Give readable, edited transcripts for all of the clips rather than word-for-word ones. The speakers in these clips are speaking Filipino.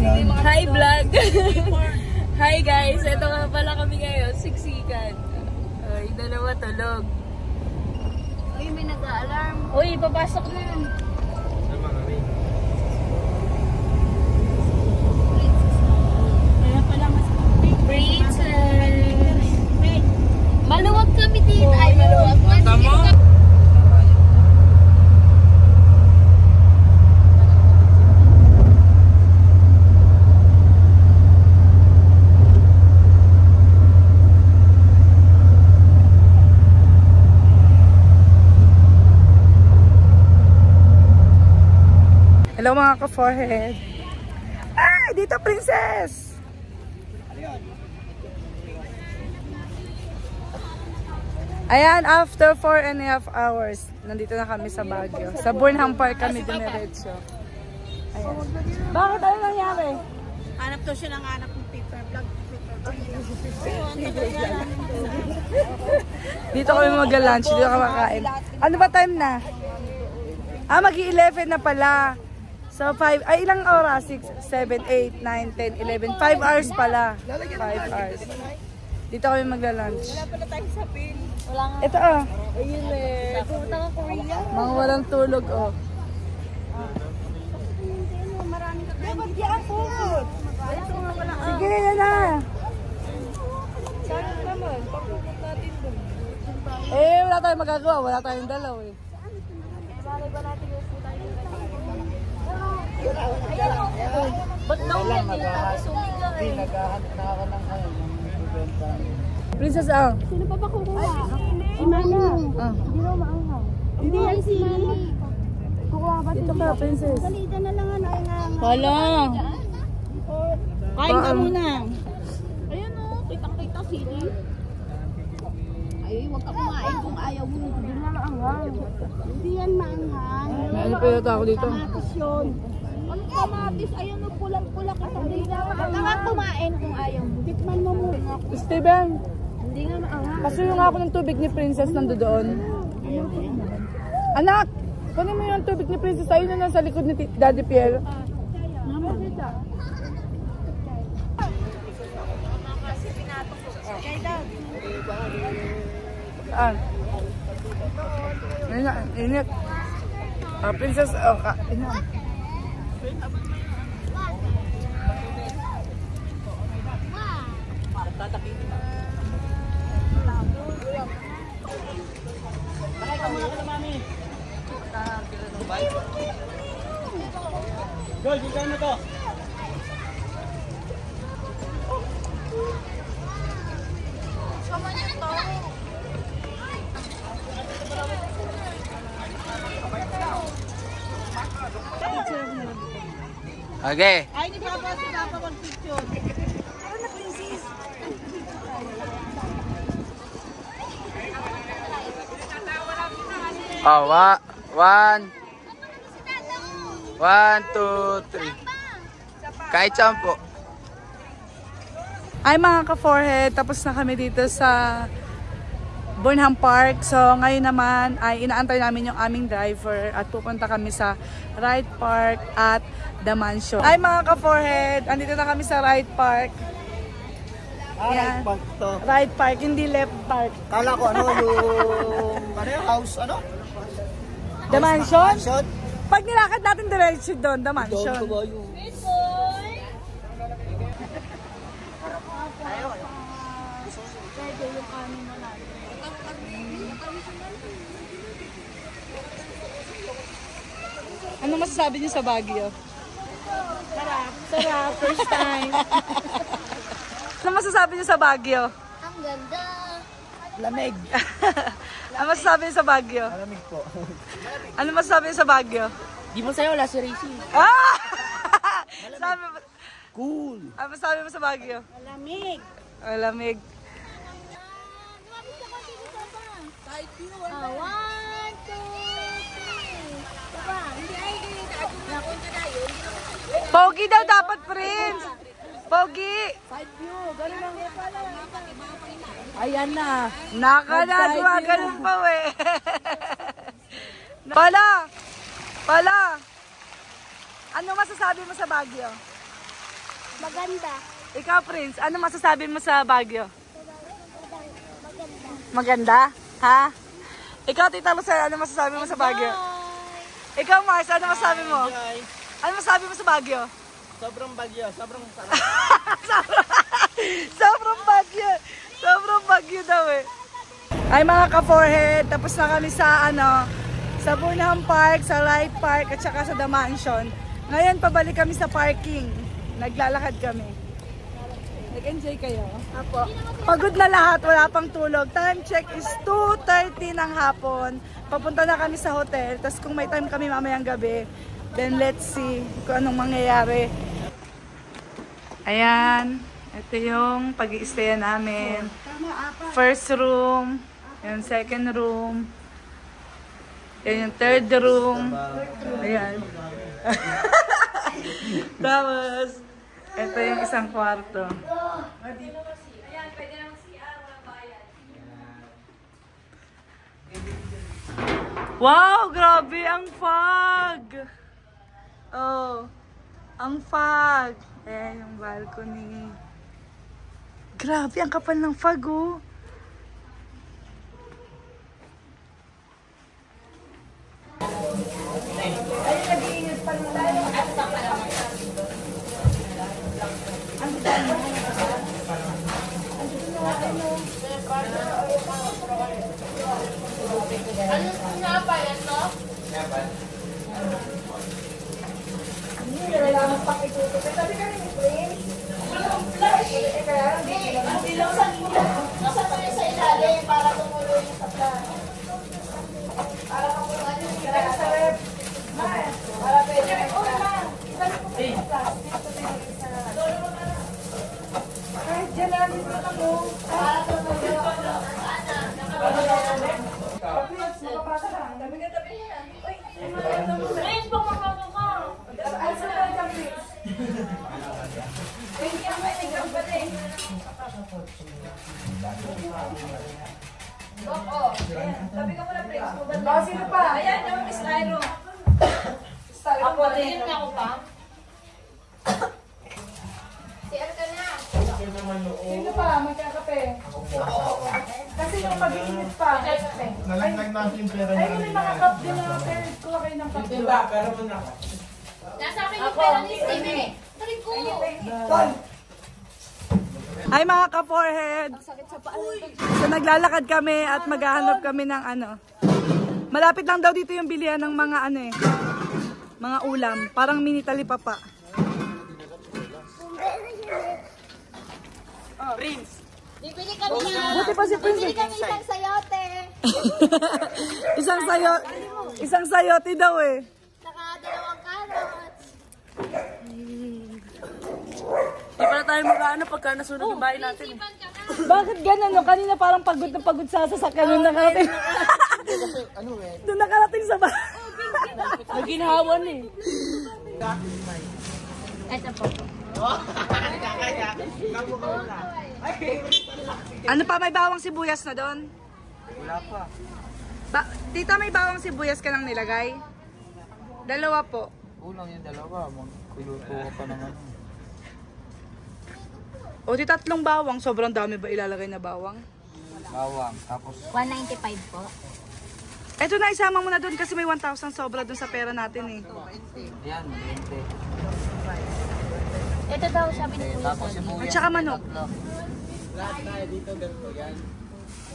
Hi vlog! Hi guys! Ito nga pala kami ngayon, siksikan. Ay, dalawa tulog. Uy, may nag-a-alarm. Uy, papasok na. Kaya pala mas Princess! maluwag kami din. Ay, maluwag. Tama? Hello mga ka-forehead. Ay, dito princess! Ayan, after 4.5 hours, nandito na kami sa Baguio. Sa Burnham Park kami diniretso. Ayan. Bakit? Ano nangyari? Hanap to siya ng hanap ng paper vlog. Dito kami mag-lunch, dito kami makain. Ano ba time na? Mag-11 na pala. So, 5, ay ilang oras? 6, 7, 8, 9, 10, 11. 5 hours pala. 5 hours. Dito kami magla-lunch. Wala pala tayong sapin. Wala nga. Ito Ayun eh. Pumunta ka Korea. mga walang tulog Maraming kakain. Dapat yan po. Sige, yan na. Saan naman? Papunta natin doon. Wala tayong magagawa. Wala tayong dalaw Balay ba natin yung puta yung ba't naulit nila tapos sumiga eh? Princess Sino pa ba kukuha? Si Mami. Hindi raw maanghang. Hindi yan si Mami. Kukuha ba Dito ka, princess. Salida na lang ano. Wala. Kain ka muna. Ayun o, kitang-kita sili. Ay, huwag ka kumain kung ayaw mo. Hindi na maanghang. Hindi yan maanghang. Ano pa yata ako dito? Kamatis yun. Ano kamatis? Ayun o, pulang-pula ka. Hindi na maanghang. Huwag ka kumain kung ayaw mo. Tikman mo muna. Steven, Hindi nga maanghang. pasuyo nga ako ng tubig ni Princess nando doon. Anak, kunin mo yung tubig ni Princess. Ayun na lang sa likod ni Daddy Pierre. Mama, dito. Saan? Init. Princess, inom. Bakay ka muna ka na, Mami. Gold, ikaw na to. Sama niyo to. Okay. Ay, ni Papa, si Papa mag-picture. Ano na, princess? Oh, 1, 2, 3. Kahit saan po. Ay mga ka-forehead, tapos na kami dito sa Burnham Park. So ngayon naman ay inaantay namin yung aming driver at pupunta kami sa Right Park at The Mansion. Ay mga ka-forehead, andito na kami sa Right Park. Right Park to. Right Park, hindi Left Park. Kala ko ano yung house, ano? The Mansion? Mansion? Pag nilakad natin diretso doon, The Mansion. Doon ko ba yung... Ano masasabi niyo sa Baguio? Sarap. Sarap. First time. Ano masasabi niyo sa Baguio? Ang ganda. Lamig. Ano masasabi niyo sa Baguio? Malamig po. Ano masasabi niyo sa Baguio? Di mo sa'yo, wala si Racy. Ah! Sabi mo, Cool. ano masasabi mo sa Baguio? Malamig. Lamig. Side view. 1, 2, 3. Baba. Hindi ay. Napunta na yun. Pogi daw dapat, Prince. Pogi. Side view. Ganun lang yan pala. Ayan na. Nakanagawa, ganun pa eh. Pala. Pala. Ano masasabi mo sa Baguio? Maganda. Ikaw, Prince, ano masasabi mo sa Baguio? Maganda. Maganda? Ha? Ikaw, Tita Lucel, ano masasabi mo sa Baguio? Ikaw, Mars, ano masasabi mo? Ano masasabi mo sa Baguio? Sobrang bagyo, sobrang sarap. Sobrang Baguio. Sobrang Baguio daw eh. Ay mga ka-forehead, tapos na kami sa sa Burnham Park, sa Light Park, at saka sa The Mansion. Ngayon, pabalik kami sa parking. Naglalakad kami. Nag-enjoy kayo? Apo. Pagod na lahat, wala pang tulog. Time check is 2:30 ng hapon. Papunta na kami sa hotel. Tapos kung may time kami mamayang gabi, then let's see kung anong mangyayari. Ayan, ito yung pag-i-stay namin. First room, yung second room, yan yung third room. Ayan. Tapos, ito yung isang kwarto. Wow, grabe ang fog! Oh, ang fog. Ayan yung balcony. Grabe, ang kapal ng fog, oh. Sino pa? Ayan, yung styro. Ako din. Ako pa? Sino pa? Magkakape. Kasi yung pag-iinit pa. Nalaglag natin yung pera Ay, may mga cup din na pero kuha kayo ng cup. Diba? Pero mo na. Nasa akin yung pera ni Steve. Dali ko. Hi mga ka-forehead! So naglalakad kami at maghahanap kami ng malapit lang daw dito yung bilihan ng mga mga ulam. Parang mini talipapa. Prince! Bibili kami na. Buti pa si Prince. Bibili kami isang sayote. Isang sayote daw eh. Saka dalawang carrots. Di pala tayo mag-ano pagka nasunog yung bahay natin. Isipan ka na. Bakit ganun? No? Kanina parang pagod na pagod sa sasakyan nung nakarating. Doon nakarating sa bahay. Naginhawan eh. Ito po. Ano pa, may bawang sibuyas na doon? Wala pa. Tita, may bawang sibuyas ka nang nilagay? Dalawa po. Kulang yung dalawa. Magkuluto ka pa naman. O di tatlong bawang. Sobrang dami ba ilalagay na bawang? Bawang. Tapos 195 po. Eto na, isama mo na doon kasi may 1,000 sobra doon sa pera natin eh. yan, 20. Ito daw sabi ni Kuya Tapos yung At saka manok. lahat tayo dito ganito yan.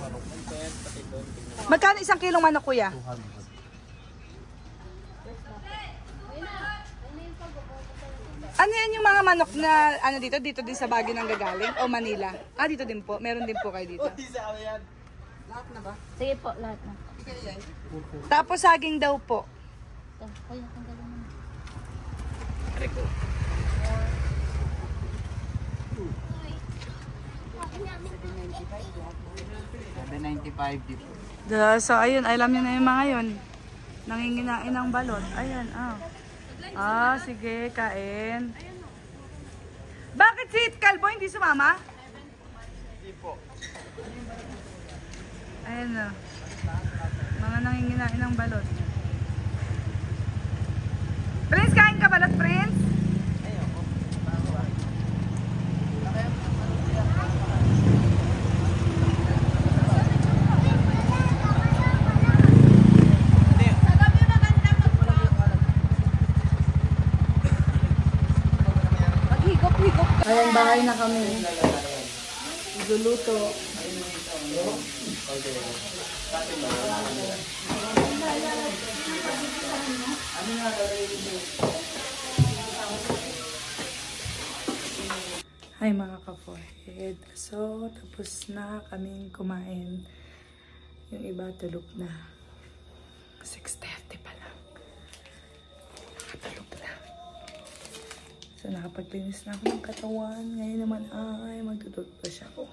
Manok. Yan, pati doon. Magkano isang kilong manok, kuya? 200. Ano yan yung mga manok na dito? Dito din sa Baguio nang gagaling? O Manila? Ah, dito din po. Meron din po kayo dito. Sige po, lahat na. Tapos saging daw po. Ito, kuya, tanggalin mo. 795 dito. So, ayun. Alam niyo na yung mga yun. Nanginginain ng balot. Ayan, sige, kain. Bakit si Kalbo hindi sumama? Hindi po. Ayan na. Mga nanginginain ng balot. Prince, kain ka balot, Prince? higop-higop ka. Ayan, bahay na kami. Luluto. Hi mga ka-forehead. So, tapos na kaming kumain. Yung iba tulog na. 6:30 pa lang. Nakatulog na. So, nakapaglinis na ako ng katawan. Ngayon naman ay magtututbrush ako.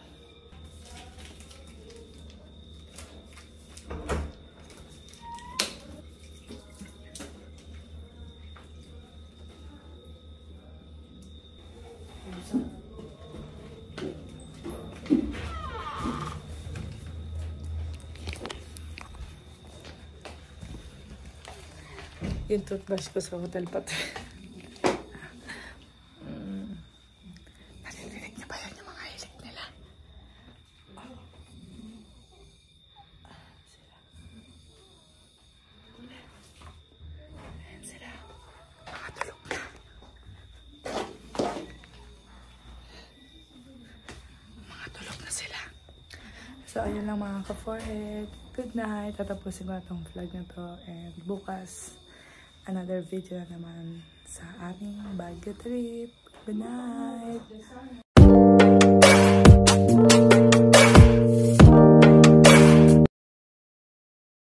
Yung toothbrush ko sa hotel pati. Narinig niyo ba yan yung mga hilig nila? Ayan sila. Nakatulog na. Makatulog na sila. So, ayun lang mga ka-forehead. Good night. Tatapusin ko na itong vlog na to. And bukas, another video na naman sa aming Baguio trip. Good night!